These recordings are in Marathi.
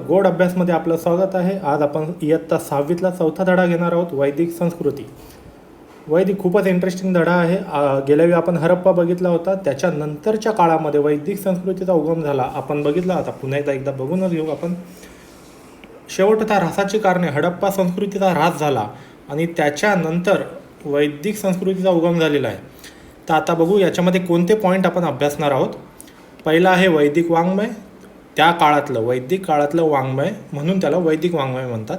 गोड अभ्यासमध्ये आपलं स्वागत आहे. आज आपण इयत्ता 6वीतला चौथा धडा घेणार आहोत, वैदिक संस्कृती. वैदिक खूपच इंटरेस्टिंग धडा आहे. गेल्या वेळी आपण हरप्पा बघितला होता, त्याच्यानंतरच्या काळामध्ये वैदिक संस्कृतीचा उगम झाला आपण बघितला. आता पुन्हा एकदा बघूनच घेऊ आपण. शेवटचा ऱ्हासाची कारणे, हडप्पा संस्कृतीचा ऱ्हास झाला आणि त्याच्यानंतर वैदिक संस्कृतीचा उगम झालेला आहे. तर आता बघू याच्यामध्ये कोणते पॉईंट आपण अभ्यासणार आहोत. पहिला आहे वैदिक वाङ्मय, त्या काळातलं वैदिक काळातलं वाङ्मय, म्हणून त्याला वैदिक वाङ्मय म्हणतात.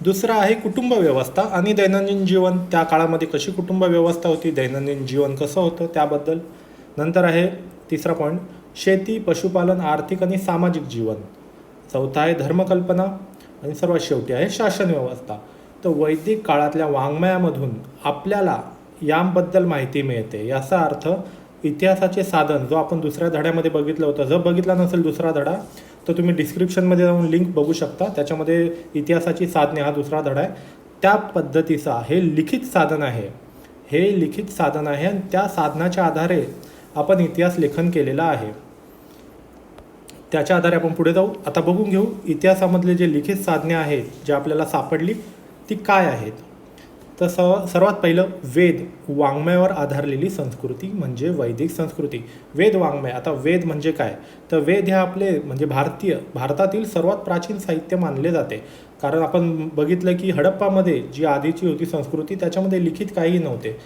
दुसरं आहे कुटुंब व्यवस्था आणि दैनंदिन जीवन, त्या काळामध्ये कशी कुटुंब व्यवस्था होती, दैनंदिन जीवन कसं होतं त्याबद्दल. नंतर आहे तिसरा पॉईंट शेती, पशुपालन, आर्थिक आणि सामाजिक जीवन. चौथा आहे धर्मकल्पना आणि सर्वात शेवटी आहे शासन व्यवस्था. तर वैदिक काळातल्या वाङ्मयामधून आपल्याला याबद्दल माहिती मिळते. याचा अर्थ इतिहासाचे साधन जो आपण दुसऱ्या धड्यामध्ये बघितलं होतं, जर बघितला नसेल दुसरा धडा तर तुम्ही डिस्क्रिप्शनमध्ये जाऊन लिंक बघू शकता. त्याच्यामध्ये इतिहासाची साधने हा दुसरा धडा आहे. त्या पद्धतीचा हे लिखित साधन आहे. हे लिखित साधन आहे आणि त्या साधनाच्या आधारे आपण इतिहास लेखन केलेला आहे. त्याच्या आधारे आपण पुढे जाऊ. आता बघून घेऊ इतिहासामधले जे लिखित साधने आहेत जे आपल्याला सापडली ती काय आहेत. तर सर्वात पहिलं वेद, वाङ्मयावर आधारलेली संस्कृती म्हणजे वैदिक संस्कृती. वेद वाङ्मय. आता वेद म्हणजे काय, तर वेद हे आपले म्हणजे भारतातील सर्वात प्राचीन साहित्य मानले जाते. कारण आपण बघितलं की हडप्पामध्ये जी आधीची होती संस्कृती त्याच्यामध्ये लिखित काहीही नव्हते.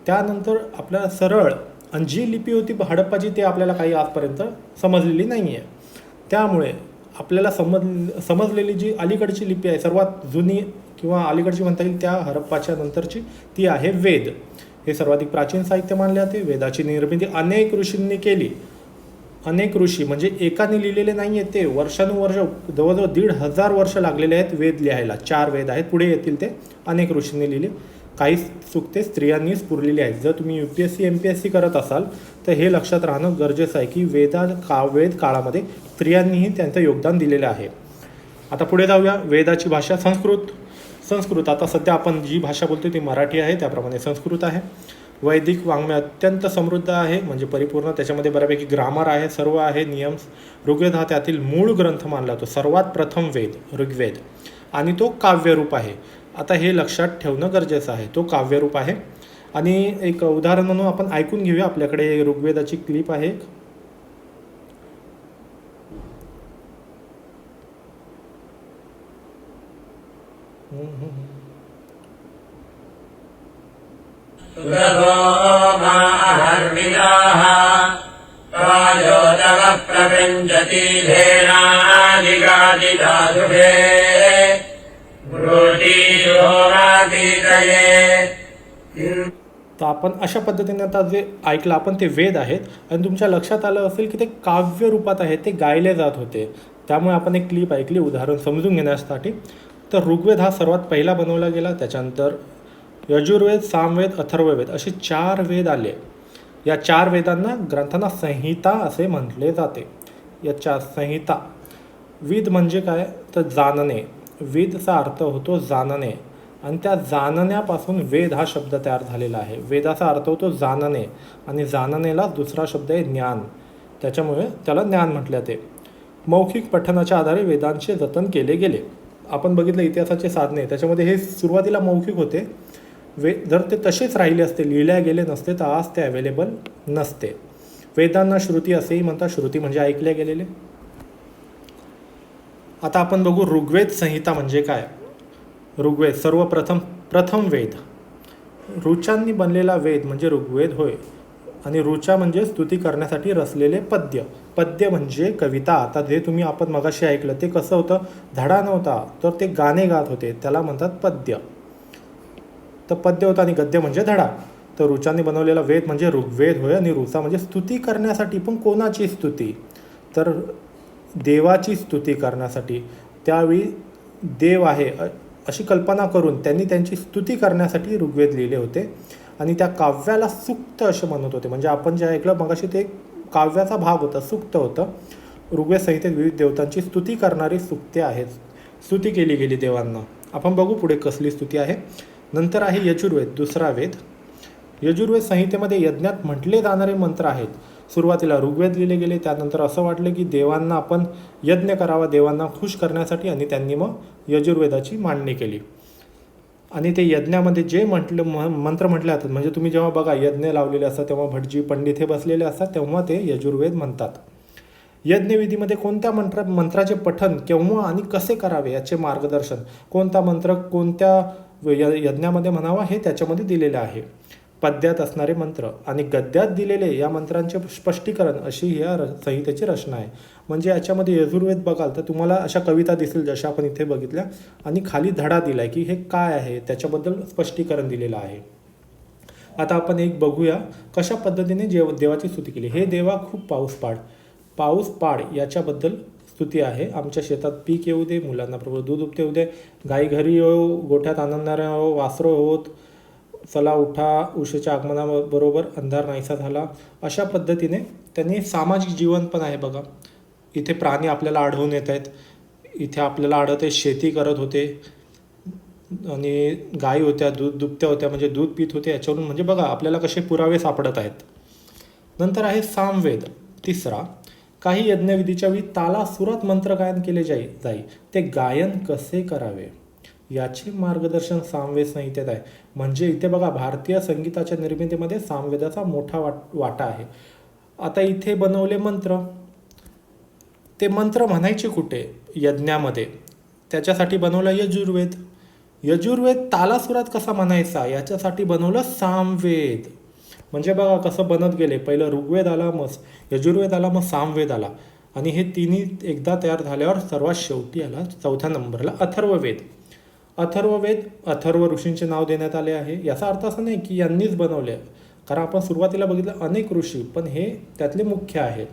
त्यानंतर आपल्याला सरळ आणि जी लिपी होती हडप्पाची ते आपल्याला काही आजपर्यंत समजलेली नाही आहे. त्यामुळे आपल्याला समजलेली जी अलीकडची लिपी आहे सर्वात जुनी किंवा अलीकडची म्हणता येईल त्या हडप्पाच्या नंतरची, ती आहे वेद. हे सर्वाधिक प्राचीन साहित्य मानले जाते. वेदाची निर्मिती अनेक ऋषींनी केली. अनेक ऋषी म्हणजे एकाने लिहिलेले नाही आहेत, ते वर्षानुवर्ष जवळजवळ 1500 वर्ष लागलेले आहेत वेद लिहायला. 4 वेद आहेत, पुढे येतील ते अनेक ऋषींनी लिहिले. काही सुक्ते स्त्रियांनीच पुरलेली आहेत. जर तुम्ही UPSC MPSC करत असाल तर हे लक्षात राहणं गरजेचं आहे की वेद काळामध्ये स्त्रियांनीही त्यांचं योगदान दिलेलं आहे. आता पुढे जाऊया. वेदाची भाषा संस्कृत. आता सध्या आपण जी भाषा बोलतो ती मराठी आहे, त्याप्रमाणे संस्कृत आहे. वैदिक वाङ्मय अत्यंत समृद्ध आहे, म्हणजे परिपूर्ण. त्याच्यामध्ये बऱ्यापैकी ग्रामर आहे, सर्व आहे, नियम. ऋग्वेद हा त्यातील मूळ ग्रंथ मानला जातो. सर्वात प्रथम वेद ऋग्वेद, आणि तो काव्यरूप आहे. आता हे लक्षात ठेवणं गरजेचं आहे, तो काव्यरूप आहे. आणि एक उदाहरण म्हणून आपण ऐकून घेऊया. आपल्याकडे ऋग्वेदाची क्लिप आहे. तर आपण अशा पद्धतीने आता जे ऐकलं आपण ते वेद आहेत आणि तुमच्या लक्षात आलं असेल की ते काव्य रूपात आहेत, ते गायले जात होते. त्यामुळे आपण एक क्लिप ऐकली उदाहरण समजून घेण्यासाठी. तर ऋग्वेद हा सर्वात पहिला बनवला गेला. त्याच्यानंतर यजुर्वेद, सामवेद, अथर्ववेद असे 4 वेद आले. या 4 वेदांना ग्रंथांना संहिता असे म्हटले जाते. याच्या संहिता. विद म्हणजे काय, तर जाणणे. विदचा अर्थ होतो जाणणे, आणि त्या जाणण्यापासून वेद हा शब्द तयार झालेला आहे. वेदाचा अर्थ होतो जाणणे, आणि जाणणेला दुसरा शब्द आहे ज्ञान. त्याच्यामुळे त्याला ज्ञान म्हटले जाते. मौखिक पठणाच्या आधारे वेदांचे जतन केले गेले. आपण बघितलं इतिहासाचे साधने, त्याच्यामध्ये हे सुरुवातीला मौखिक होते. जर ते तसेच राहिले असते, लिहिल्या गेले नसते, तर आज ते अवेलेबल नसते. वेदांना श्रुती असेही म्हणतात. श्रुती म्हणजे ऐकल्या गेलेले. आता आपण बघू ऋग्वेद संहिता म्हणजे काय. ऋग्वेद प्रथम वेद. ऋचांनी बनलेला वेद म्हणजे ऋग्वेद होय. आणि ऋचा म्हणजे स्तुती करण्यासाठी रचलेले पद्य. पद्य म्हणजे कविता. आता जे तुम्ही आपण मगाशी ऐकलं ते कसं होतं, धडा नव्हता तर ते गाणे गात होते, त्याला म्हणतात पद्य. तर पद्य होतं आणि गद्य म्हणजे धडा. तर ऋचांनी बनवलेला वेद म्हणजे ऋग्वेद होय. आणि ऋचा म्हणजे स्तुती करण्यासाठी. पण कोणाची स्तुती, तर देवाची स्तुती करण्यासाठी. त्यावेळी देव आहे अशी कल्पना करून त्यांनी त्यांची स्तुती करण्यासाठी ऋग्वेद लिहिले होते. आणि त्या काव्याला सूक्त असे म्हणत होते. म्हणजे आपण जे ऐकलं मगाशी ते काव्याचा भाग होता, सूक्त होतं. ऋग्वेद संहितेत विविध देवतांची स्तुती करणारी सूक्ते आहेत. स्तुती केली गेली देवांना. आपण बघू पुढे कसली स्तुती आहे. नंतर आहे यजुर्वेद, दुसरा वेद. यजुर्वेद संहितेमध्ये यज्ञात म्हटले जाणारे मंत्र आहेत. सुरुवातीला ऋग्वेद लिहिले गेले, त्यानंतर असं वाटलं की देवांना आपण यज्ञ करावा देवांना खुश करण्यासाठी, आणि त्यांनी मग यजुर्वेदाची मांडणी केली. आणि ते यज्ञामध्ये जे मंत्र म्हटले जातात, म्हणजे तुम्ही जेव्हा बघा यज्ञ लावलेले असतात तेव्हा भटजी पंडित हे बसलेले असतात, तेव्हा ते यजुर्वेद म्हणतात. यज्ञविधीमध्ये कोणत्या मंत्राचे पठण केव्हा आणि कसे करावे याचे मार्गदर्शन, कोणता मंत्र कोणत्या यज्ञामध्ये म्हणावा हे त्याच्यामध्ये दिलेले आहे. पद्यात असणारे मंत्र आणि गद्यात दिलेले या मंत्रांचे स्पष्टीकरण अशी या संहितेची रचना आहे. म्हणजे याच्यामध्ये यजुर्वेद बघाल तर तुम्हाला अशा कविता दिसतील जशा आपण इथे बघितल्या, आणि खाली धडा दिला आहे की हे काय आहे त्याच्याबद्दल स्पष्टीकरण दिलेलं आहे. आता आपण एक बघूया कशा पद्धतीने देवाची स्तुती केली. हे देवा खूप पाऊस पाड याच्याबद्दल स्तुती आहे. आमच्या शेतात पीक येऊ दे, मुलांना प्रभू दूध उपते येऊ दे, गाई घरी येऊ, गोठ्यात आनंदाने वासरो होत, चला उठा, उशेच्या आगमनाबरोबर अंधार नाहीसा झाला. अशा पद्धतीने त्यांनी सामाजिक जीवन पण आहे बघा. इथे प्राणी आपल्याला आढळून येत आहेत, इथे आपल्याला आढळते शेती करत होते आणि गायी होत्या, दूध दुभत्या होत्या म्हणजे दूध पित होते. याच्यावरून म्हणजे बघा आपल्याला कसे पुरावे सापडत आहेत. नंतर आहे सामवेद तिसरा. काही यज्ञविधीच्या वेळी ताला सुरात मंत्र गायन केले जाई, ते गायन कसे करावे याचे मार्गदर्शन सामवेद संहितेत आहे. म्हणजे इथे बघा भारतीय संगीताच्या निर्मितीमध्ये सामवेदाचा मोठा वाटा आहे. आता इथे बनवले मंत्र, ते मंत्र म्हणायचे कुठे यज्ञामध्ये, त्याच्यासाठी बनवलं यजुर्वेद. यजुर्वेद तालासुरात कसा म्हणायचा याच्यासाठी बनवलं सामवेद. म्हणजे बघा कसं बनत गेले, पहिलं ऋग्वेद आला, मग यजुर्वेद आला, मग सामवेद आला, आणि हे तिन्ही एकदा तयार झाल्यावर सर्वात शेवटी आला चौथ्या नंबरला अथर्ववेद. अथर्व ऋषींचे नाव देण्यात आले आहे. याचा अर्थ असा नाही की यांनीच बनवले, कारण आपण सुरुवातीला बघितलं अनेक ऋषी, पण हे त्यातले मुख्य आहेत.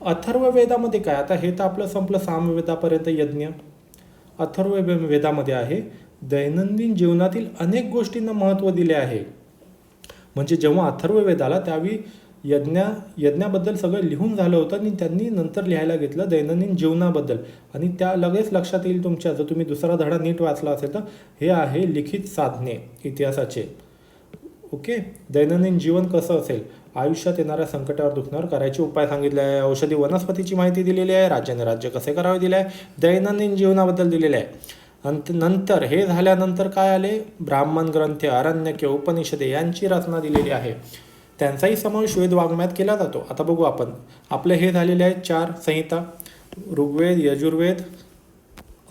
अथर्ववेदामध्ये काय, आता हे तर आपलं संपलं सामवेदापर्यंत यज्ञ. अथर्ववेदामध्ये आहे दैनंदिन जीवनातील अनेक गोष्टींना महत्त्व दिले आहे. म्हणजे जेव्हा अथर्ववेद आला त्यावेळी यज्ञाबद्दल सगळं लिहून झालं होतं, आणि त्यांनी नंतर लिहायला घेतलं दैनंदिन जीवनाबद्दल. आणि त्या लगेच लक्षात येईल तुमच्या, जर तुम्ही दुसरा धडा नीट वाचला असेल तर, हे आहे लिखित साधने इतिहासाचे. ओके, दैनंदिन जीवन कसं असेल, आयुष्यात येणाऱ्या संकटावर दुखण्यावर करायचे उपाय सांगितले आहे, औषधी वनस्पतीची माहिती दिलेली आहे, राज्याने राज्य कसे करावे दिले आहे, दैनंदिन जीवनाबद्दल दिलेले आहे. नंतर हे झाल्यानंतर काय आले, ब्राह्मण ग्रंथ, आरण्यके, उपनिषदे यांची रचना दिलेली आहे. त्यांचाही समावेश वेद वाङ्मयात केला जातो. आता बघू आपण, आपले हे झालेले आहेत 4 संहिता, ऋग्वेद, यजुर्वेद,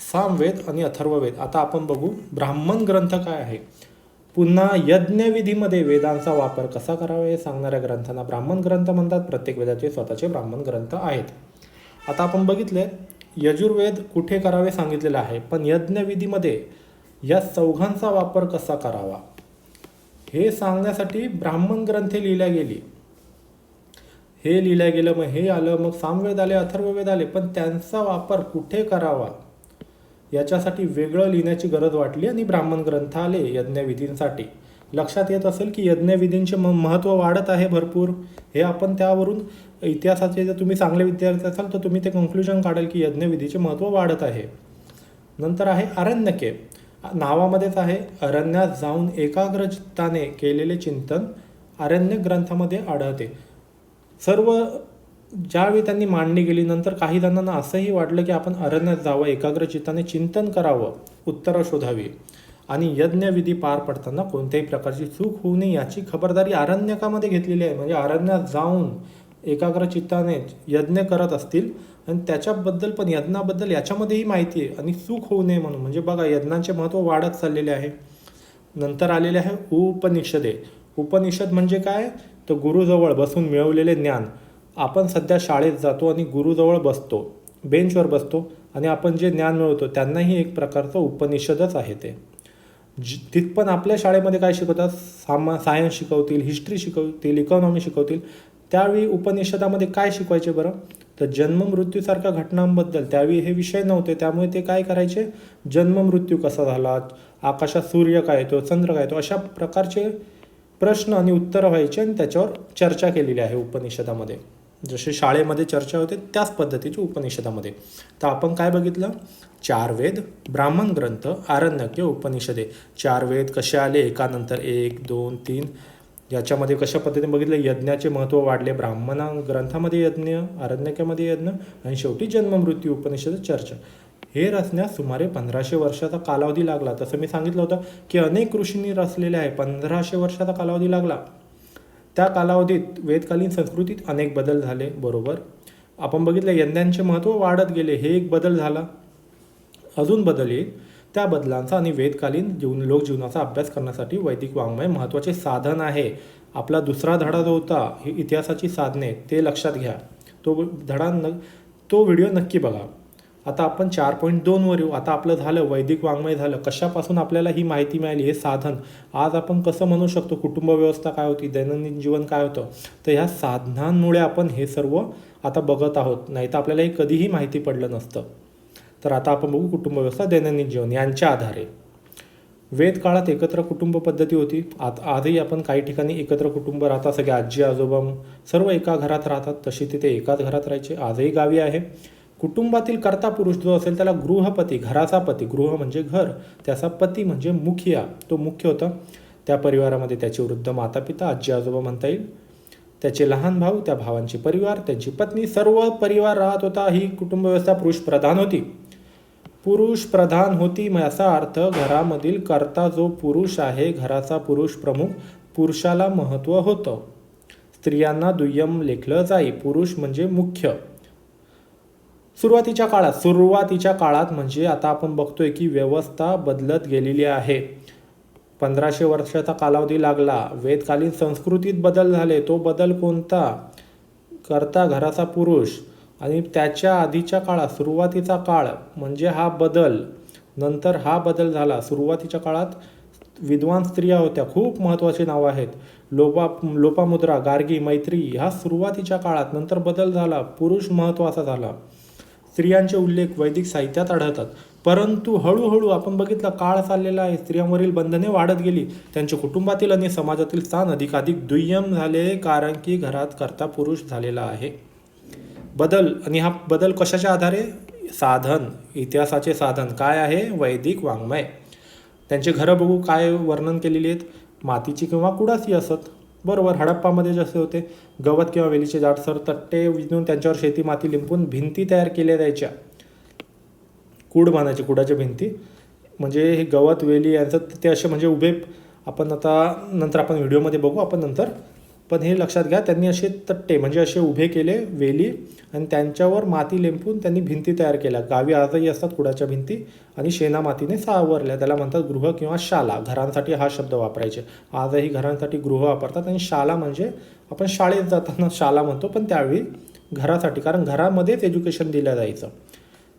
सामवेद आणि अथर्ववेद. आता आपण बघू ब्राह्मण ग्रंथ काय आहे. पुन्हा यज्ञविधीमध्ये वेदांचा वापर कसा करावा हे सांगणाऱ्या ग्रंथांना ब्राह्मण ग्रंथ म्हणतात. प्रत्येक वेदाचे स्वतःचे ब्राह्मण ग्रंथ आहेत. आता आपण बघितले यजुर्वेद कुठे करावे सांगितलेलं आहे, पण यज्ञविधीमध्ये या चौघांचा वापर कसा करावा हे सांगण्यासाठी ब्राह्मण ग्रंथे लिहिल्या गेली. हे लिहिल्या गेलं, मग हे आलं, मग सामवेद आले, अथर्ववेद आले, पण त्यांचा वापर कुठे करावा याच्यासाठी वेगळं लिहिण्याची गरज वाटली आणि ब्राह्मण ग्रंथ आले यज्ञविधींसाठी. लक्षात येत असेल की यज्ञविधींचे महत्त्व वाढत आहे भरपूर. हे आपण त्यावरून इतिहासाचे जर तुम्ही चांगले विद्यार्थी असाल तर तुम्ही ते कन्क्लुजन काढाल की यज्ञविधीचे महत्त्व वाढत आहे. नंतर आहे आरण्यके. नावामध्येच आहे, अरण्यात जाऊन एकाग्र चित्ताने केलेले चिंतन आरण्य ग्रंथामध्ये आढळते. सर्व ज्यावेळी त्यांनी मांडणी केली, नंतर काही जणांना असंही वाटलं की आपण अरण्यात जावं, एकाग्र चित्ताने चिंतन करावं, उत्तरं शोधावी, आणि यज्ञविधी पार पडताना कोणत्याही प्रकारची चूक होऊ नये याची खबरदारी आरण्यकामध्ये घेतलेली आहे. म्हणजे आरण्यात जाऊन एकाग्र चित्ताने यज्ञ करत असतील आणि त्याच्याबद्दल पण यज्ञाबद्दल याच्यामध्येही माहिती आहे, आणि चूक होऊ नये म्हणून. म्हणजे बघा यज्ञांचे महत्त्व वाढत चाललेले आहे. नंतर आलेले आहे उपनिषदे. उपनिषद म्हणजे काय, तर गुरुजवळ बसून मिळवलेले ज्ञान. आपण सध्या शाळेत जातो आणि गुरुजवळ बसतो, बेंचवर बसतो, आणि आपण जे ज्ञान मिळवतो त्यांनाही एक प्रकारचं उपनिषदच आहे. ते तिथपण आपल्या शाळेमध्ये काय शिकवतात, सायन्स शिकवतील, हिस्ट्री शिकवतील, इकॉनॉमी शिकवतील. त्यावेळी उपनिषदामध्ये काय शिकवायचे बरं, तर जन्म मृत्यूसारख्या घटनांबद्दल. त्यावेळी हे विषय नव्हते, त्यामुळे ते काय करायचे, जन्म मृत्यू कसा झाला, आकाशात सूर्य काय येतो, चंद्र काय येतो, अशा प्रकारचे प्रश्न आणि उत्तरं व्हायचे, आणि त्याच्यावर चर्चा केलेली आहे उपनिषदामध्ये. जसे शाळेमध्ये चर्चा होते त्याच पद्धतीची उपनिषदामध्ये. तर आपण काय बघितलं, 4 वेद, ब्राह्मण ग्रंथ, आरण्यके, उपनिषदे. 4 वेद कसे आले, एकानंतर 1, 2, 3, याच्यामध्ये कशा पद्धतीने बघितलं, यज्ञाचे महत्त्व वाढले, ब्राह्मणा ग्रंथामध्ये यज्ञ, आरण्यकामध्ये यज्ञ आणि शेवटी जन्ममृत्यू उपनिषद चर्चा. हे रचण्यास सुमारे 1500 वर्षाचा कालावधी लागला. तसं मी सांगितलं होतं की अनेक ऋषींनी रचलेले आहे. 1500 वर्षाचा कालावधी लागला. त्या कालावधीत वेदकालीन संस्कृतीत अनेक बदल झाले. बरोबर. आपण बघितलं यज्ञांचे महत्त्व वाढत गेले, हे एक बदल झाला. अजून बदल येईल. त्या बदलांचा आणि वेदकालीन लोकजीवनाचा अभ्यास करण्यासाठी वैदिक वाङ्मय महत्त्वाचे साधन आहे. आपला दुसरा धडा जो होता ही इतिहासाची साधने, ते लक्षात घ्या. तो व्हिडिओ नक्की बघा. आता आपण 4.2 वर येऊ. आता आपलं झालं वैदिक वाङ्मय झालं. कशापासून आपल्याला ही माहिती मिळाली, हे साधन. आज आपण कसं म्हणू शकतो कुटुंब व्यवस्था काय होती, दैनंदिन जीवन काय होतं, तर ह्या साधनांमुळे आपण हे सर्व आता बघत आहोत. नाही तर आपल्याला हे कधीही माहिती पडलं नसतं. तर आता आपण बघू कुटुंब व्यवस्था, दैनंदिन जीवन यांच्या आधारे. वेद काळात एकत्र कुटुंब पद्धती होती. आजही आपण काही ठिकाणी एकत्र कुटुंब राहतात. सगळे आजी आजोबा सर्व एका घरात राहतात. तशी तिथे एकाच घरात राहायचे. आजही गावी आहे. कुटुंबातील कर्ता पुरुष जो असेल त्याला गृहपती, घराचा पती, गृह म्हणजे घर, त्याचा पती म्हणजे मुखिया, तो मुख्य होता. त्या परिवारामध्ये त्याचे वृद्ध माता पिता, आजी आजोबा म्हणता येईल, त्याचे लहान भाऊ, त्या भावांचे परिवार, त्यांची पत्नी, सर्व परिवार राहत होता. ही कुटुंब व्यवस्था पुरुष प्रधान होती. पुरुष प्रधान होती याचा अर्थ घरामधील कर्ता जो पुरुष आहे, घराचा पुरुष प्रमुख, पुरुषाला महत्त्व होतं. स्त्रियांना दुय्यम लेखलं जाई. पुरुष म्हणजे मुख्य. सुरुवातीच्या काळात म्हणजे आता आपण बघतोय की व्यवस्था बदलत गेलेली आहे. 1500 वर्षाचा कालावधी लागला. वेदकालीन संस्कृतीत बदल झाले. तो बदल कोणता? कर्ता घराचा पुरुष. आणि त्याच्या आधीच्या काळात सुरुवातीचा काळ म्हणजे हा बदल. नंतर हा बदल झाला. सुरुवातीच्या काळात विद्वान स्त्रिया होत्या. खूप महत्त्वाची नावं आहेत. लोपामुद्रा, गार्गी, मैत्री, ह्या सुरुवातीच्या काळात. नंतर बदल झाला. पुरुष महत्त्वाचा झाला. स्त्रियांचे उल्लेख वैदिक साहित्यात आढळतात. परंतु हळूहळू आपण बघितलं काळ चाललेला आहे. स्त्रियांवरील बंधने वाढत गेली. त्यांच्या कुटुंबातील आणि समाजातील स्थान अधिकाधिक दुय्यम झाले, कारण की घरात कर्ता पुरुष झालेला आहे. बदल. आणि हा बदल कशाच्या आधारे? साधन, इतिहासाचे साधन काय आहे? वैदिक वाङ्मय. त्यांचे घरं बघू काय वर्णन केलेली आहेत. मातीची किंवा कुडाची असत. बरोबर. हडप्पामध्ये जसे होते गवत किंवा वेलीचे जाडसर तट्टे विणून त्यांच्यावर शेती माती लिंपून भिंती तयार केल्या जायच्या. कूड बांधायची, कुडाच्या भिंती. म्हणजे हे गवत वेली यांचं ते असे म्हणजे उभे. आपण आता नंतर आपण व्हिडिओमध्ये बघू आपण नंतर. पण हे लक्षात घ्या, त्यांनी असे तट्टे म्हणजे असे उभे केले वेली आणि त्यांच्यावर माती लेंपून त्यांनी भिंती तयार केल्या. गावी आजही असतात कुडाच्या भिंती आणि शेणा मातीने सावरल्या. त्याला म्हणतात गृह किंवा शाला. घरांसाठी हा शब्द वापरायचे. आजही घरांसाठी गृह वापरतात. आणि शाला म्हणजे आपण शाळेत जाताना शाला म्हणतो, पण त्यावेळी घरासाठी, कारण घरामध्येच एज्युकेशन दिलं जायचं.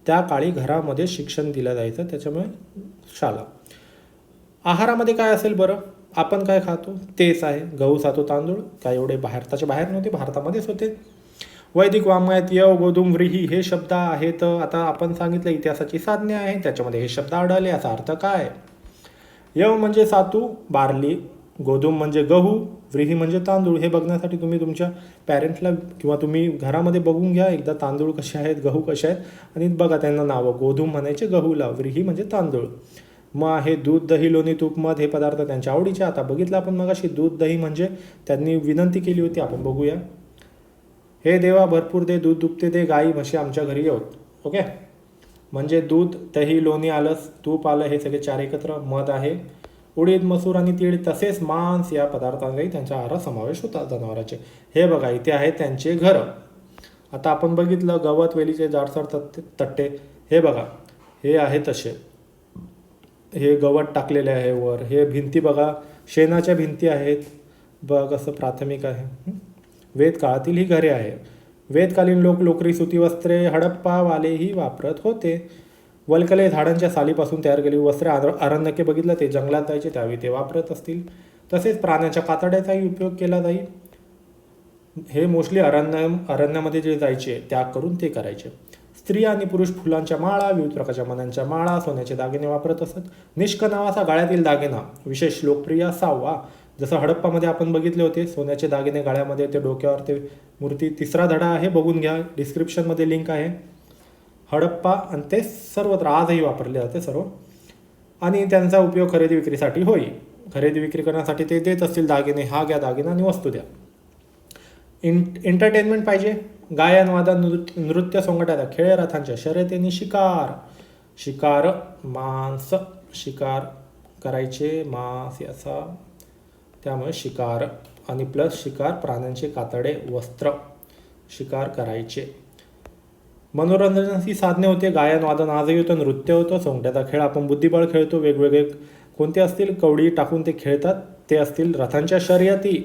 त्या काळी घरामध्ये शिक्षण दिलं जायचं, त्याच्यामुळे शाला. आहारामध्ये काय असेल बरं? आपण काय खातो तेच आहे. गहू, सातू, तांदूळ. काय एवढे भारताच्या बाहेर नव्हते, भारतामध्येच होते. वैदिक वाङ्मयात यव, गोधूम, व्रीही हे शब्द आहेत. आता आपण सांगितलं इतिहासाची साधने आहे, त्याच्यामध्ये हे शब्द आढळले. याचा अर्थ काय? यव म्हणजे सातू, बार्ली. गोधूम म्हणजे गहू, व्रीही म्हणजे तांदूळ. हे बघण्यासाठी तुम्ही तुमच्या पॅरेंट्सला किंवा तुम्ही घरामध्ये बघून घ्या एकदा तांदूळ कसे आहेत, गहू कसे आहेत, आणि बघा त्यांना नावं. गोधूम म्हणायचे गहूला, व्रीही म्हणजे तांदूळ. मग हे दूध, दही, लोणी, तूप, मध हे पदार्थ त्यांच्या आवडीचे. आता बघितलं आपण मगाशी दूध, दही म्हणजे त्यांनी विनंती केली होती. आपण बघूया. हे देवा भरपूर दे, दूध दुभते दे, गाई म्हशी आमच्या घरी येऊत. ओके. म्हणजे दूध, दही, लोणी आलं, तूप आलं, हे सगळे चार एकत्र. मध आहे, उडीद, मसूर आणि तीळ, तसेच मांस या पदार्थांचाही त्यांच्या आहारात समावेश होता जनावरांचे. हे बघा इथे आहेत त्यांचे घरं. आता आपण बघितलं गवत वेलीचे जाडसर तट्टे. हे बघा हे आहेत तसे. हे गवत टाकलेले आहे वर. हे भिंती बघा शेणाच्या भिंती आहेत. बघ कसं प्राथमिक आहे. वेद काळातील ही घरे आहे. वेदकालीन लोक लोकरी, सुती वस्त्रे हडप्पावालेही वापरत होते. वल्कले झाडांच्या सालीपासून तयार केलेली वस्त्रे. अरण्यके बघितलं ते जंगलात जायचे त्यावेळी ते वापरत असतील. तसेच प्राण्याच्या कातड्याचाही उपयोग केला जाईल. हे मोस्टली अरण्यामध्ये जे जायचे त्याग करून ते करायचे. स्त्रिया आणि पुरुष फुलांच्या माळा, विविध प्रकारच्या मण्यांच्या माळा, सोन्याचे दागिने वापरत असत. निष्क नावाचा गाळ्यातील दागिना विशेष लोकप्रिय असावा. जसं हडप्पामध्ये आपण बघितले होते सोन्याचे दागिने गाळ्यामध्ये, ते डोक्यावर ते मूर्ती. 3रा धडा आहे, बघून घ्या, डिस्क्रिप्शनमध्ये लिंक आहे. हडप्पा आणि ते सर्वत्र आजही वापरले जाते सर्व. आणि त्यांचा उपयोग खरेदी विक्रीसाठी होई. खरेदी विक्री करण्यासाठी ते देत असतील दागिने, हा घ्या दागिना आणि वस्तू द्या. एंटरटेनमेंट पाहिजे, गायन वादन नृत्य सोंगट्याचा खेळ, रथांच्या शर्यतीने शिकार, शिकार मांस, शिकार करायचे मांस याचा, त्यामुळे शिकार आणि प्लस शिकार प्राण्यांचे कातडे वस्त्र, शिकार करायचे. मनोरंजनाची साधने होते, गायन वादन आजही होतं, नृत्य होतं, सोंगट्याचा खेळ आपण बुद्धिबळ खेळतो, वेगवेगळे कोणते असतील कवडी टाकून ते खेळतात ते असतील रथांच्या शर्यती,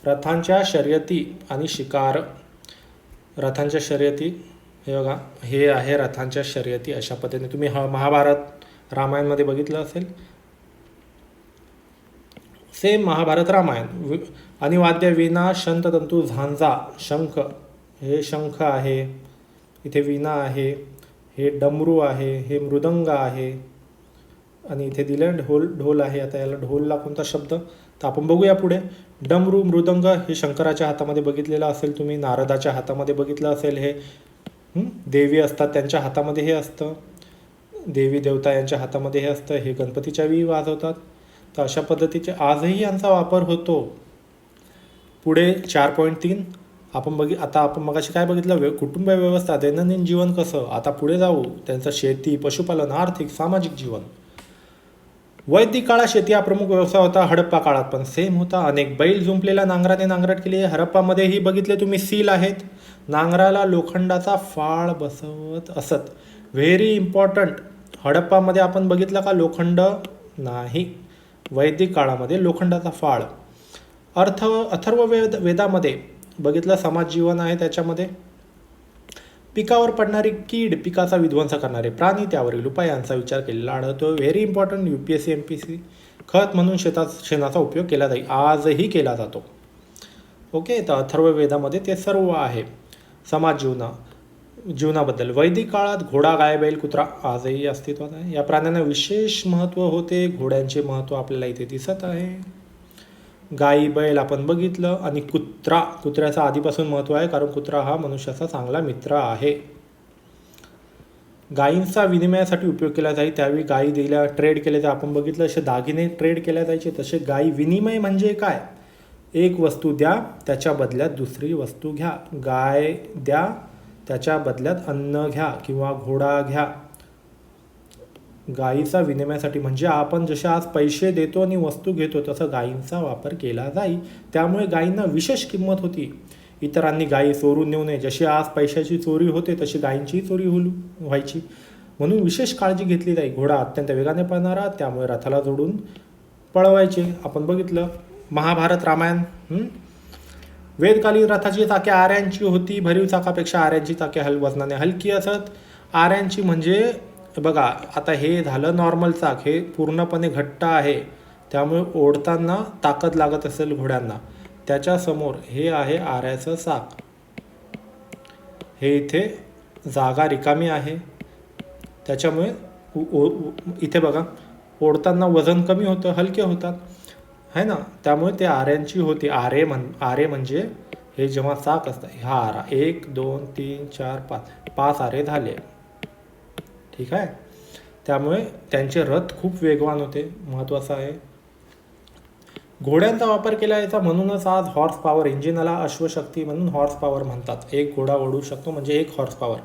रथांच्या शर्यती आणि शिकार. रथांच्या शर्यती हे बघा, हे आहे रथांच्या शर्यती. अशा पद्धतीने तुम्ही महाभारत रामायणमध्ये बघितलं असेल, सेम महाभारत रामायण. आणि वाद्य वीणा, शंखतंतू, झांजा, शंख, हे शंख आहे, इथे वीणा आहे, हे डमरू आहे, हे मृदंग आहे आणि इथे दिलं ढोल, ढोल आहे. आता याला ढोलला कोणता शब्द तर आपण बघूया पुढे. डमरू मृदंग हे शंकराच्या हातामध्ये बघितलेलं असेल तुम्ही, नारदाच्या हातामध्ये बघितलं असेल, हे देवी असतात त्यांच्या हातामध्ये हे असतं, देवी देवता यांच्या हातामध्ये हे असतं, हे गणपतीच्या वेळी वाजवतात. तर अशा पद्धतीचे आजही यांचा वापर होतो. पुढे 4.3 आता आपण मगाशी काय बघितलं, कुटुंब व्यवस्था, दैनंदिन जीवन कसं. आता पुढे जाऊ, त्यांचं शेती, पशुपालन, आर्थिक, सामाजिक जीवन. वैदिक काळात शेती हा प्रमुख व्यवसाय होता, हडप्पा काळात पण सेम होता. अनेक बैल जुंपलेल्या नांगराने नांगरट केली. हडप्पामध्येही बघितले तुम्ही सील आहेत, नांगराला लोखंडाचा फाळ बसवत असत. व्हेरी इम्पॉर्टंट, हडप्पामध्ये आपण बघितलं का लोखंड नाही, वैदिक काळामध्ये लोखंडाचा फाळ. अथर्व वेदामध्ये बघितलं समाज जीवन आहे, त्याच्यामध्ये पिकावर पडणारी कीड, पिकाचा विध्वंस करणारे प्राणी, त्यावरील उपायांचा विचार केलेला आढळतो. Very important, UPSC MPSC. खत म्हणून शेणाचा उपयोग केला जाईल, आजही केला जातो. ओके, तर अथर्व वेदामध्ये ते सर्व आहे. समाज जीवनाबद्दल वैदिक काळात घोडा, गाय, बैल, कुत्रा आजही अस्तित्वात आहे. या प्राण्यांना विशेष महत्त्व होते, घोड्यांचे महत्त्व आपल्याला इथे दिसत आहे. गाई, बैल आपण बघितलं आणि कुत्र्याचं आधीपासून महत्त्व आहे, कारण कुत्रा हा मनुष्याचा चांगला मित्र आहे. गायींचा विनिमयासाठी उपयोग केला जाई, त्यावेळी गायी दिल्या ट्रेड केले जाय, आपण बघितलं. असे दागिने ट्रेड केल्या जायचे, तसे गायी विनिमय म्हणजे काय, एक वस्तू द्या त्याच्या बदल्यात दुसरी वस्तू घ्या. गाय द्या त्याच्या बदल्यात अन्न घ्या किंवा घोडा घ्या. गायीचा विनिमयासाठी म्हणजे आपण जसे आज पैसे देतो आणि वस्तू घेतो तसं गायींचा वापर केला जाई. त्यामुळे गायींना विशेष किंमत होती. इतरांनी गायी चोरून नेऊ नये, जशी आज पैशाची चोरी होते तशी गायींची चोरी व्हायची, म्हणून विशेष काळजी घेतली जाई. घोडा अत्यंत वेगाने पळणारा, त्यामुळे रथाला जोडून पळवायचे. आपण बघितलं महाभारत रामायण. वेदकालीन रथाची चाके आऱ्यांची होती, भरीव चाकापेक्षा आऱ्यांची चाके वजनाने हलकी असत. आऱ्यांची म्हणजे बघा, आता हे झालं नॉर्मल चाक, हे पूर्णपणे घट्ट आहे, त्यामुळे ओढताना ताकद लागत असेल घोड्यांना. त्याच्यासमोर हे आहे आऱ्याचं चाक, हे इथे जागा रिकामी आहे, त्याच्यामुळे इथे बघा ओढताना वजन कमी होतं, हलके होतात है ना, त्यामुळे ते आऱ्यांची होती. आरे म्हणजे हे जेव्हा चाक असतं, हा आरा 1 2 3 4 5 आरे झाले, ठीक आहे. त्यामुळे त्यांचे रथ खूप वेगवान होते, महत्त्वाचं आहे. घोड्यांचा वापर केला याचा, म्हणूनच आज हॉर्स पॉवर इंजिनाला अश्वशक्ती म्हणून हॉर्स पॉवर म्हणतात. एक घोडा ओढू शकतो म्हणजे 1 हॉर्स पॉवर.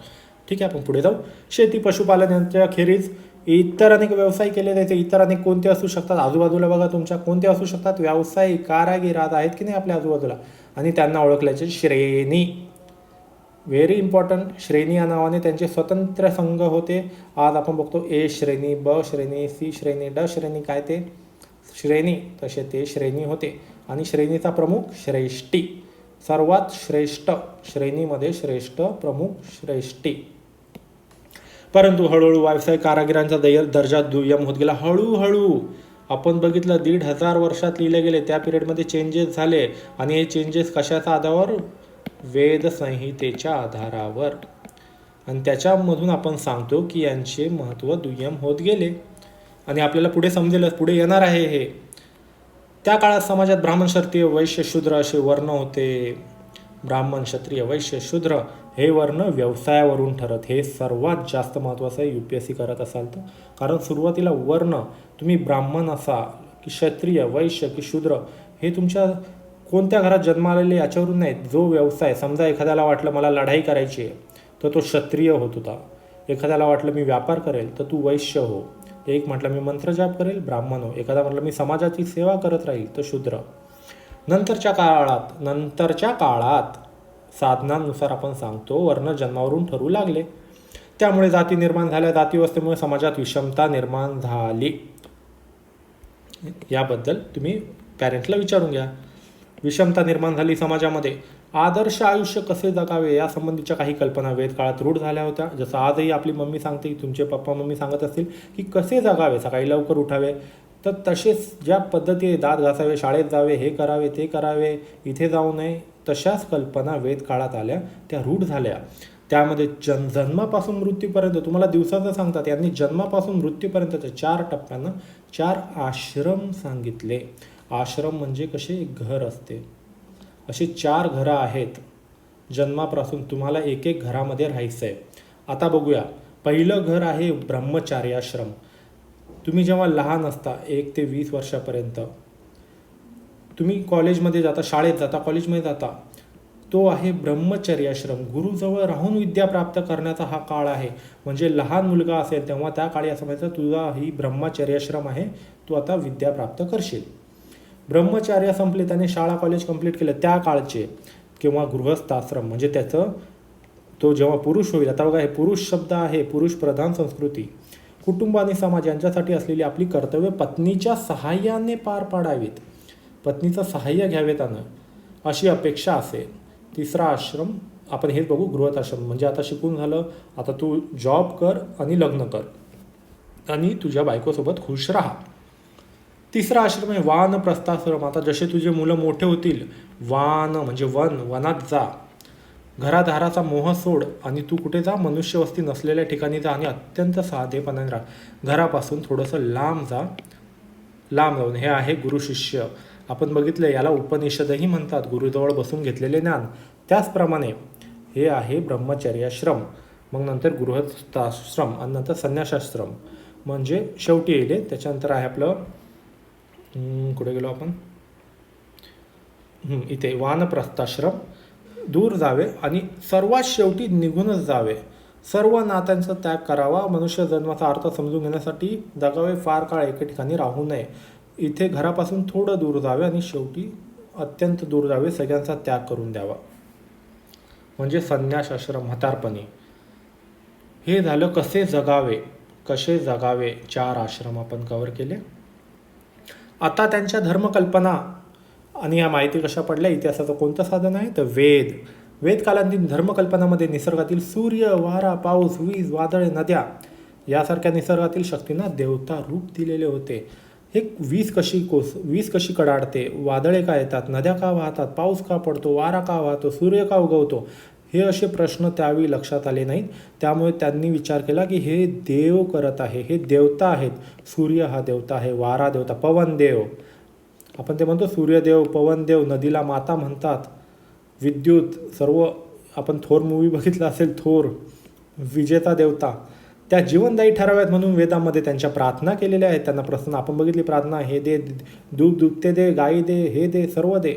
ठीक आहे, आपण पुढे जाऊ. शेती, पशुपालन यांच्या खेरीज इतर अनेक व्यवसाय केले जायचे. इतर अनेक कोणते असू शकतात, आजूबाजूला बघा तुमच्या कोणते असू शकतात, व्यावसायिक, कारागीर आज आहेत की नाही आपल्या आजूबाजूला, आणि त्यांना ओळखल्याचे श्रेणी. व्हेरी इम्पॉर्टंट, श्रेणी या नावाने त्यांचे स्वतंत्र संघ होते. आज आपण बघतो ए श्रेणी, ब श्रेणी, सी श्रेणी, ड श्रेणी, काय ते श्रेणी, तसे ते श्रेणी होते. आणि श्रेणीचा प्रमुख श्रेष्ठी, सर्वात श्रेष्ठ, श्रेणीमध्ये श्रेष्ठ, प्रमुख, श्रेष्ठी. परंतु हळूहळू व्यवसाय कारागिरांचा दर्जा दुय्यम होत गेला. हळूहळू आपण बघितलं 1500 वर्षात लिहिले गेले, त्या पिरियडमध्ये चेंजेस झाले. आणि हे चेंजेस कशाच्या आधारावर, वेद संहितेच्या आधारावर. आणि त्याच्यामधून आपण सांगतो की यांचे महत्त्व दुय्यम होत गेले. आणि आपल्याला पुढे समजेलच, पुढे येणार आहे हे. त्या काळात समाजात ब्राह्मण, क्षत्रिय, वैश्य, शूद्र असे वर्ण होते. ब्राह्मण, क्षत्रिय, वैश्य, शूद्र हे वर्ण व्यवसायावरून ठरत. हे सर्वात जास्त महत्त्वाचं आहे UPSC करत असाल तर. कारण सुरुवातीला वर्ण तुम्ही ब्राह्मण असाल, की क्षत्रिय, वैश्य की शूद्र हे तुमच्या कोणत्या घरात जन्मालेले याच्यावरून नाहीत. जो व्यवसाय, समजा एखाद्याला वाटलं मला लढाई करायची आहे तर तो क्षत्रिय होत होता. एखाद्याला वाटलं मी व्यापार करेल तर तू वैश्य हो. एक म्हटलं मी मंत्रजाप करेल, ब्राह्मण हो. एखादा म्हटलं मी समाजाची सेवा करत राहील तर शूद्र. नंतरच्या काळात साधनांनुसार आपण सांगतो वर्ण जन्मावरून ठरू लागले. त्यामुळे जाती निर्माण झाल्या. जातीव्यवस्थेमुळे समाजात विषमता निर्माण झाली. याबद्दल तुम्ही पॅरेंट्सला विचारून घ्या. विषमता निर्माण झाली समाजामध्ये. आदर्श आयुष्य कसे जगावे यासंबंधीच्या काही कल्पना वेदकाळात रूढ झाल्या होत्या. जसं आजही आपली मम्मी सांगते, तुमचे पप्पा मम्मी सांगत असतील की कसे जगावे, सकाळी लवकर उठावे. तर तसेच ज्या पद्धतीने दात घासावे, शाळेत जावे, हे करावे ते करावे, इथे जाऊ नये, तशाच कल्पना वेदकाळात आल्या, त्या रूढ झाल्या. त्यामध्ये जन्मापासून मृत्यूपर्यंत तुम्हाला दिवसाचं सांगतात. यांनी जन्मापासून मृत्यूपर्यंतच्या 4 टप्प्यांना 4 आश्रम सांगितले. आश्रम म्हणजे कसे एक घर असते, असे 4 घरं आहेत. जन्मापासून तुम्हाला एक एक घरामध्ये राहायचं आहे. आता बघूया. पहिलं घर आहे ब्रह्मचार्याश्रम. तुम्ही जेव्हा लहान असता 1 ते 20 वर्षापर्यंत तुम्ही कॉलेजमध्ये जाता, शाळेत जाता, कॉलेजमध्ये जाता, तो आहे ब्रह्मचर्याश्रम. गुरुजवळ राहून विद्या प्राप्त करण्याचा हा काळ आहे. म्हणजे लहान मुलगा असेल तेव्हा त्या काळी असं म्हणायचं तुझा ही ब्रह्मचर्याश्रम आहे, तू आता विद्या प्राप्त करशील. ब्रह्मचार्य संपले, त्याने शाळा कॉलेज कंप्लीट केलं त्या काळचे, किंवा गृहस्थाश्रम म्हणजे त्याचं तो जेव्हा पुरुष होईल. आता बघा, हे पुरुष शब्द आहे, पुरुष प्रधान संस्कृती. कुटुंब आणि समाज यांच्यासाठी असलेली आपली कर्तव्य पत्नीच्या सहाय्याने पार पाडावीत. पत्नीचं सहाय्य घ्यावे त्यानं, अशी अपेक्षा असेल. तिसरा आश्रम आपण हेच बघू, गृहस्थाश्रम. म्हणजे आता शिकून झालं, आता तू जॉब कर आणि लग्न कर आणि तुझ्या बायकोसोबत खुश राहा. तिसरा आश्रम आहे वानप्रस्थाश्रम. आता जसे तुझे मुलं मोठे होतील, वान म्हणजे वनात जा, घरादाराचा मोह सोड आणि तू कुठे जा, मनुष्यवस्ती नसलेल्या ठिकाणी जा आणि अत्यंत साधेपणाने राहा. घरापासून थोडंसं लांब जाऊन. हे आहे गुरुशिष्य. आपण बघितलं, याला उपनिषदही म्हणतात, गुरुजवळ बसून घेतलेले ज्ञान. त्याचप्रमाणे हे आहे ब्रह्मचर्याश्रम. मग नंतर गृहस्थाश्रम आणि नंतर संन्यासाश्रम. म्हणजे शेवटी येईल त्याच्यानंतर आहे आपलं, कुठे गेलो आपण, इथे वानप्रस्थाश्रम. दूर जावे आणि सर्वात शेवटी निघूनच जावे. सर्व नात्यांचा त्याग करावा. मनुष्य जन्माचा अर्थ समजून घेण्यासाठी जगावे. फार काळ एके ठिकाणी राहू नये. इथे घरापासून थोडं दूर जावे आणि शेवटी अत्यंत दूर जावे. सगळ्यांचा त्याग करून द्यावा. म्हणजे संन्यासाश्रम, म्हातारपणी. हे झालं कसे जगावे. 4 आश्रम आपण कव्हर केले. आता त्यांच्या धर्मकल्पना आणि या माहिती कशा पडल्या, इतिहासाचं कोणतं साधन आहे तर वेदकालांतील धर्मकल्पनामध्ये निसर्गातील सूर्य, वारा, पाऊस, वीज, वादळे, नद्या यासारख्या निसर्गातील शक्तींना देवता रूप दिलेले होते. हे वीज कशी कडाडते, वादळे का येतात, नद्या का वाहतात, पाऊस का पडतो, वारा का वाहतो, सूर्य का उगवतो, हे असे प्रश्न त्यावेळी लक्षात आले नाहीत. त्यामुळे त्यांनी विचार केला की हे देव करत आहे, हे देवता आहेत. सूर्य हा देवता आहे, वारा देवता, पवन देव, आपण ते म्हणतो सूर्यदेव, पवनदेव, नदीला माता म्हणतात, विद्युत, सर्व. आपण थोर मूवी बघितला असेल, थोर, विजेता देवता, त्या जीवनदायी ठराव्यात म्हणून वेदामध्ये त्यांच्या प्रार्थना केलेल्या आहेत. त्यांना प्रसन्न, आपण बघितली प्रार्थना, हे दे, दूध दुभते दे, गाई दे, हे दे, सर्व दे.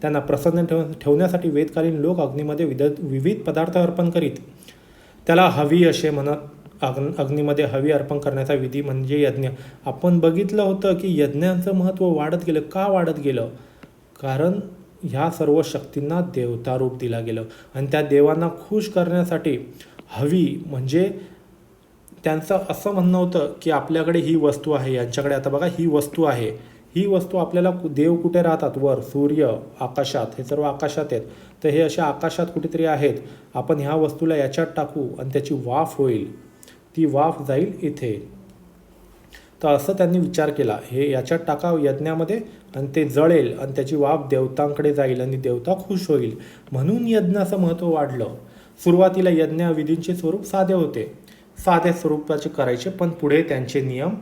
त्यांना प्रसन्न ठेवण्यासाठी वेदकालीन लोक अग्नीमध्ये विविध पदार्थ अर्पण करीत. त्याला हवी असे म्हणत. अग्नीमध्ये हवी अर्पण करण्याचा विधी म्हणजे यज्ञ. आपण बघितलं होतं की यज्ञांचं महत्त्व वाढत गेलं. का वाढत गेलं? कारण ह्या सर्व शक्तींना देवता रूप दिला गेलं आणि त्या देवांना खुश करण्यासाठी हवी म्हणजे त्यांचं असं म्हणणं होतं की आपल्याकडे ही वस्तू आहे, यांच्याकडे आता बघा ही वस्तू आहे, ही वस्तू आपल्याला, देव कुठे राहतात, वर, सूर्य, आकाशात, हे सर्व आकाशात आहेत, तर हे अशा आकाशात कुठेतरी आहेत. आपण ह्या वस्तूला याच्यात टाकू आणि त्याची वाफ होईल, ती वाफ जाईल इथे. तर असं त्यांनी विचार केला, हे याच्यात टाकावं यज्ञामध्ये आणि ते जळेल आणि त्याची वाफ देवतांकडे जाईल आणि देवता खुश होईल. म्हणून यज्ञाचं महत्त्व वाढलं. सुरुवातीला यज्ञविधींचे स्वरूप साधे होते, साध्या स्वरूपाचे करायचे, पण पुढे त्यांचे नियम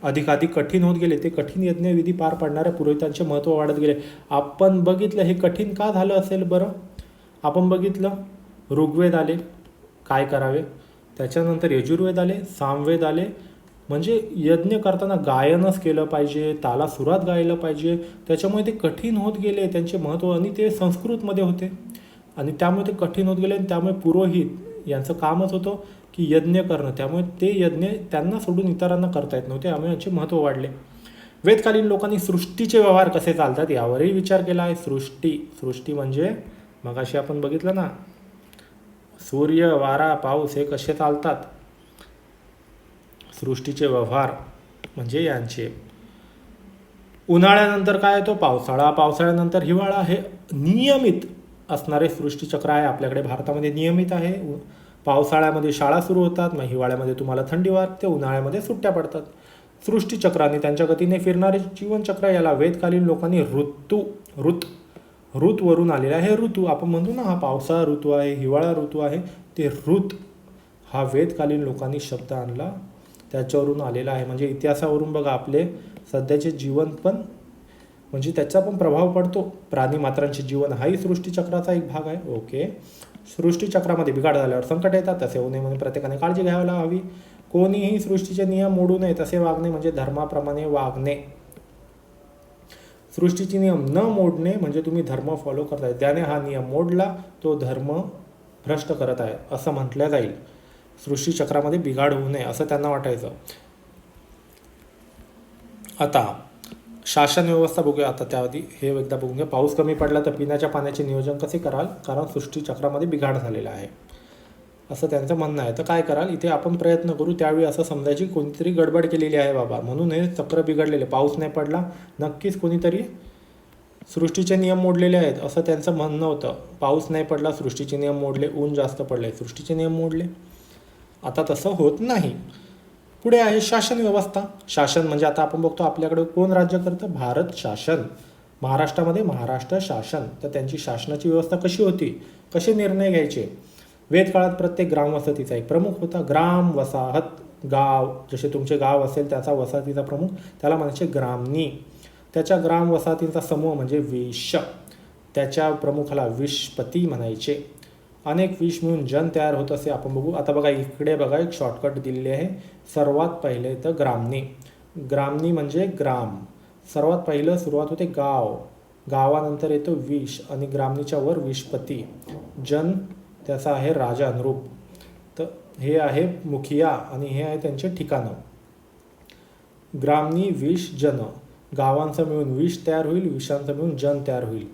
अधिकाधिक कठीण होत गेले. ते कठीण यज्ञविधी पार पाडणाऱ्या पुरोहितांचे महत्त्व वाढत गेले. आपण बघितलं हे कठीण का झालं असेल बरं? आपण बघितलं ऋग्वेद आले, काय करावे, त्याच्यानंतर यजुर्वेद आले, सामवेद आले, म्हणजे यज्ञ करताना गायनच केलं पाहिजे, ताला सुरात गायलं पाहिजे. त्याच्यामुळे ते कठीण होत गेले, त्यांचे महत्त्व, आणि ते संस्कृतमध्ये होते आणि त्यामुळे ते कठीण होत गेले. आणि त्यामुळे पुरोहित यांचं कामच होतं की यज्ञ करणं. त्यामुळे ते यज्ञ त्यांना सोडून इतरांना करता येत नव्हते, त्यामुळे यांचे महत्त्व वाढले. वेदकालीन लोकांनी सृष्टीचे व्यवहार कसे चालतात यावरही विचार केला आहे. सृष्टी म्हणजे मगाशी आपण बघितलं ना, सूर्य, वारा, पाऊस हे कसे चालतात. सृष्टीचे व्यवहार म्हणजे यांचे. उन्हाळ्यानंतर काय येतो? पावसाळा. पावसाळ्यानंतर हिवाळा. हे नियमित असणारे सृष्टीचक्र आहे आपल्याकडे भारतामध्ये, नियमित आहे. पावसाळ्यामध्ये शाळा सुरू होतात, मग हिवाळ्यामध्ये तुम्हाला थंडी वाजते, उन्हाळ्यामध्ये सुट्ट्या पडतात. सृष्टीचक्राने त्यांच्या गतीने फिरणारे जीवनचक्र, याला वेदकालीन लोकांनी ऋतवरून आलेला आहे. ऋतू आपण म्हणतो ना, हा पावसाळा ऋतू आहे, हिवाळा ऋतू आहे, ते ऋत हा वेदकालीन लोकांनी शब्द आणला, त्याच्यावरून आलेला आहे. म्हणजे इतिहासावरून बघा, आपले सध्याचे जीवन पण म्हणजे त्याचा पण प्रभाव पडतो. प्राणी मात्रांचे जीवन हाही सृष्टीचक्राचा एक भाग आहे. ओके. सृष्टीचक्रामध्ये बिघाड झाल्यावर संकट येतात, तसे होऊ नये म्हणून प्रत्येकाने काळजी घ्यायला हवी. कोणीही सृष्टीचे नियम मोडू नये, तसे वागणे म्हणजे धर्माप्रमाणे वागणे. सृष्टीचे नियम न मोडणे म्हणजे तुम्ही धर्म फॉलो करताय. ज्याने हा नियम मोडला तो धर्म भ्रष्ट करत आहे असं म्हटलं जाईल. सृष्टीचक्रामध्ये बिघाड होऊ नये असं त्यांना वाटायचं. आता शासन व्यवस्था बघूया. आता त्याआधी हे एकदा बघून घ्या. पाऊस कमी पडला तर पिण्याच्या पाण्याचे नियोजन कसे कराल, कारण सृष्टीचक्रामध्ये बिघाड झालेला आहे असं त्यांचं म्हणणं आहे. तर काय कराल, इथे आपण प्रयत्न करू. त्यावेळी असं समजायची कोणीतरी गडबड केलेली आहे बाबा, म्हणून हे चक्र बिघडलेले. पाऊस नाही पडला, नक्कीच कोणीतरी सृष्टीचे नियम मोडलेले आहेत असं त्यांचं म्हणणं होतं. पाऊस नाही पडला, सृष्टीचे नियम मोडले. ऊन जास्त पडले, सृष्टीचे नियम मोडले. आता तसं होत नाही. पुढे आहे शासन व्यवस्था. शासन म्हणजे आता आपण बघतो आपल्याकडे कोण राज्य करतं, भारत शासन. महाराष्ट्रामध्ये महाराष्ट्र शासन. तर त्यांची शासनाची व्यवस्था कशी होती, कसे निर्णय घ्यायचे. वेदकाळात प्रत्येक ग्रामवसाहतीचा एक प्रमुख होता. ग्राम वसाहत, गाव, जसे तुमचे गाव असेल त्याचा वसाहतीचा प्रमुख, त्याला म्हणायचे ग्रामनी. त्याच्या ग्राम वसाहतींचा समूह म्हणजे विश, त्याच्या प्रमुखाला विशपती म्हणायचे. अनेक विश मिळून जन तयार होत असे आपण बघू. आता बघा इकडे बघा एक शॉर्टकट दिलेली आहे. सर्वात पहिले तर ग्रामनी. ग्रामनी म्हणजे ग्राम. सर्वात पहिलं सुरुवात होते गाव, गावानंतर येतो विश आणि ग्रामनीच्या वर विशपती. जन त्याचा आहे राजा अनुरूप. तर हे आहे मुखिया आणि हे आहे त्यांचे ठिकाणं. ग्रामनी विश जन. गावांचं मिळून विश तयार होईल, विशांचं मिळून जन तयार होईल.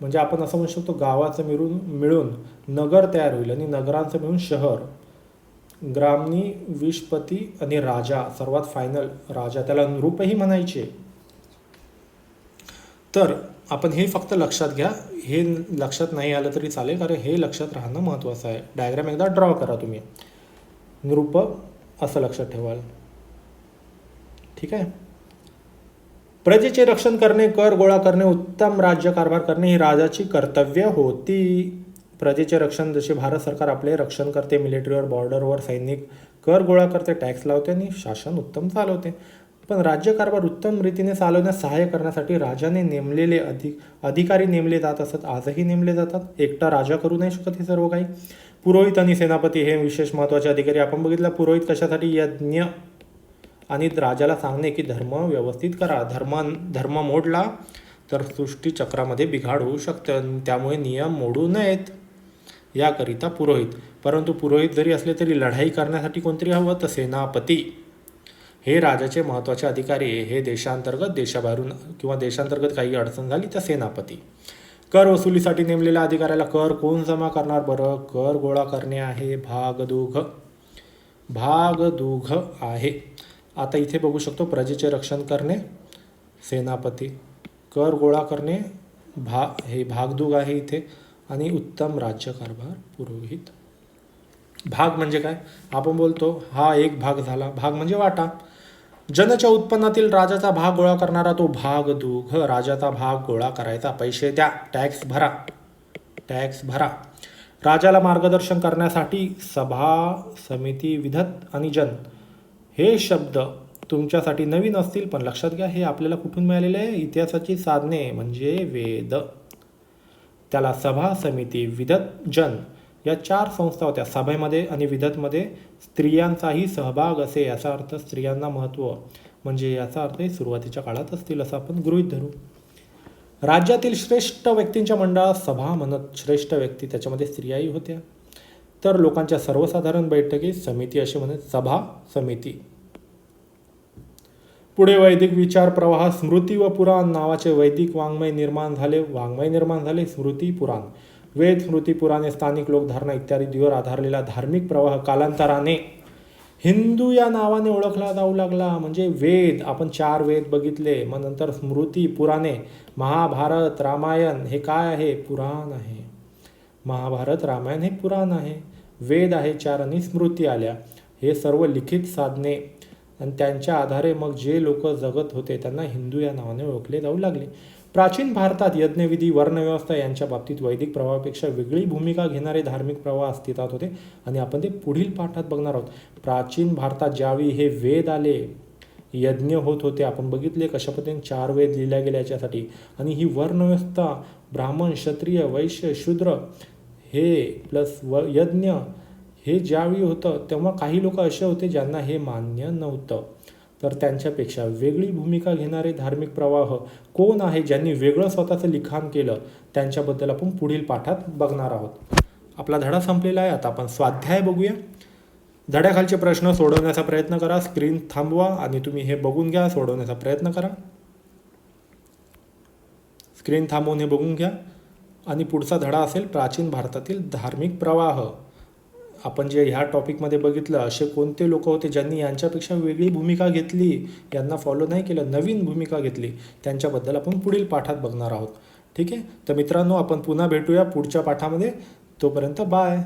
म्हणजे आपण असं म्हणू शकतो गावाचं मिळून नगर तयार होईल आणि नगरांचं मिळून शहर. ग्रामनी विशपती आणि राजा, सर्वात फायनल राजा, त्याला नृपही म्हणायचे. तर आपण हे फक्त लक्षात घ्या. हे लक्षात नाही आलं तरी चालेल, कारण हे लक्षात राहणं महत्त्वाचं आहे. डायग्राम एकदा ड्रॉ करा तुम्ही. नृप असं लक्षात ठेवाल. ठीक आहे. प्रजेचे रक्षण करणे, कर गोळा करणे, उत्तम राज्यकारभार करणे ही राजाची कर्तव्य होती. प्रजेचे रक्षण, जसे भारत सरकार आपले रक्षण करते, मिलिटरीवर, बॉर्डरवर सैनिक कर गोळा करते, टॅक्स लावते आणि शासन उत्तम चालवते. पण राज्यकारभार उत्तम रीतीने चालवण्यास सहाय्य करण्यासाठी राजाने नेमलेले अधिकारी नेमले जात असत, आजही नेमले जातात. एकटा राजा करू नाही शकत हे सर्व काही. पुरोहित आणि सेनापती हे विशेष महत्त्वाचे अधिकारी आपण बघितलं. पुरोहित कशासाठी, यज्ञ आणि राजाला सांगणे की धर्म व्यवस्थित करा. धर्म मोडला तर सृष्टीचक्रामध्ये बिघाड होऊ शकतं, त्यामुळे नियम मोडू नयेत याकरिता पुरोहित. परंतु पुरोहित जरी असले तरी लढाई करण्यासाठी कोणतरी हवं, तर सेनापती हे राजाचे महत्त्वाचे अधिकारी. हे देशांतर्गत, देशाबाहेरून किंवा देशांतर्गत काही अडचण झाली तर सेनापती. कर वसुलीसाठी नेमलेल्या अधिकाऱ्याला कर कोण जमा करणार बरं, कर गोळा करणे आहे. भागदुघ आहे. आता इथे बघू शकतो प्रजेचे रक्षण करणे सेनापती, कर गोळा करणे हे भागदुघ आहे इथे, आणि उत्तम राज्यकारभार पुरोहित. भाग म्हणजे काय, आपण बोलतो हा एक भाग झाला. भाग म्हणजे वाटा. जनच्या उत्पन्नातील राजाचा भाग गोळा करणारा तो भागदुघ. राजाचा भाग गोळा करायचा, पैसे द्या, टॅक्स भरा. राजाला मार्गदर्शन करण्यासाठी सभा, समिती, विधत आणि जन हे शब्द तुमच्यासाठी नवीन असतील, पण लक्षात घ्या हे आपल्याला कुठून मिळालेले आहे, इतिहासाची साधने म्हणजे वेद. त्याला सभा, समिती, विधत, जन या 4 संस्था होत्या. सभेमध्ये आणि विधतमध्ये स्त्रियांचाही सहभाग असे, याचा अर्थ स्त्रियांना महत्त्व, म्हणजे याचा अर्थ हे सुरुवातीच्या काळात असतील असं आपण गृहीत धरू. राज्यातील श्रेष्ठ व्यक्तींच्या मंडळात सभा म्हणत. श्रेष्ठ व्यक्ती त्याच्यामध्ये स्त्रियाही होत्या. तर लोकांच्या सर्वसाधारण बैठकीत समिती असे म्हणत. सभा, समिती. पुढे वैदिक विचार प्रवाह. स्मृती व पुराण नावाचे वैदिक वाङ्मय निर्माण झाले. स्मृती, पुराण. वेद, स्मृती, पुराणे, स्थानिक लोकधारणा इत्यादींवर आधारलेला धार्मिक प्रवाह कालांतराने हिंदू या नावाने ओळखला जाऊ लागला. म्हणजे वेद, आपण 4 वेद बघितले. मग नंतर स्मृती, पुराणे, महाभारत, रामायण हे काय आहे? पुराण आहे. महाभारत, रामायण हे पुराण आहे. वेद आहे 4 आणि स्मृती आल्या. हे सर्व लिखित साधने आणि त्यांच्या आधारे मग जे लोक जगत होते त्यांना हिंदू या नावाने ओळखले जाऊ लागले. प्राचीन भारतात यज्ञविधी, वर्णव्यवस्था यांच्या बाबतीत वैदिक प्रवाहापेक्षा वेगळी भूमिका घेणारे धार्मिक प्रवाह अस्तित्वात होते आणि आपण ते पुढील पाठात बघणार आहोत. प्राचीन भारतात ज्यावेळी हे वेद आले, यज्ञ होत होते, आपण बघितले कशा पद्धतीने 4 वेद लिहिल्या गेल्या याच्यासाठी. आणि ही वर्णव्यवस्था, ब्राह्मण, क्षत्रिय, वैश्य, शूद्र हे प्लस यज्ञ हे ज्यावेळी होतं तेव्हा काही लोक असे होते ज्यांना हे मान्य नव्हतं. तर त्यांच्यापेक्षा वेगळी भूमिका घेणारे धार्मिक प्रवाह कोण आहे, ज्यांनी वेगळं स्वतःचं लिखाण केलं, त्यांच्याबद्दल आपण पुढील पाठात बघणार आहोत. आपला धडा संपलेला आहे. आता आपण स्वाध्याय बघूया. धड्याखालचे प्रश्न सोडवण्याचा प्रयत्न करा. स्क्रीन थांबवा आणि तुम्ही हे बघून घ्या, सोडवण्याचा प्रयत्न करा. स्क्रीन थांबवून हे बघून घ्या. आणि पुढचा धडा असेल प्राचीन भारतातील धार्मिक प्रवाह. आपण जे ह्या टॉपिकमध्ये बघितलं, असे कोणते लोक होते ज्यांनी यांच्यापेक्षा वेगळी भूमिका घेतली, यांना फॉलो नाही केलं, नवीन भूमिका घेतली, त्यांच्याबद्दल आपण पुढील पाठात बघणार आहोत. ठीक आहे. तर मित्रांनो, आपण पुन्हा भेटूया पुढच्या पाठामध्ये. तोपर्यंत बाय.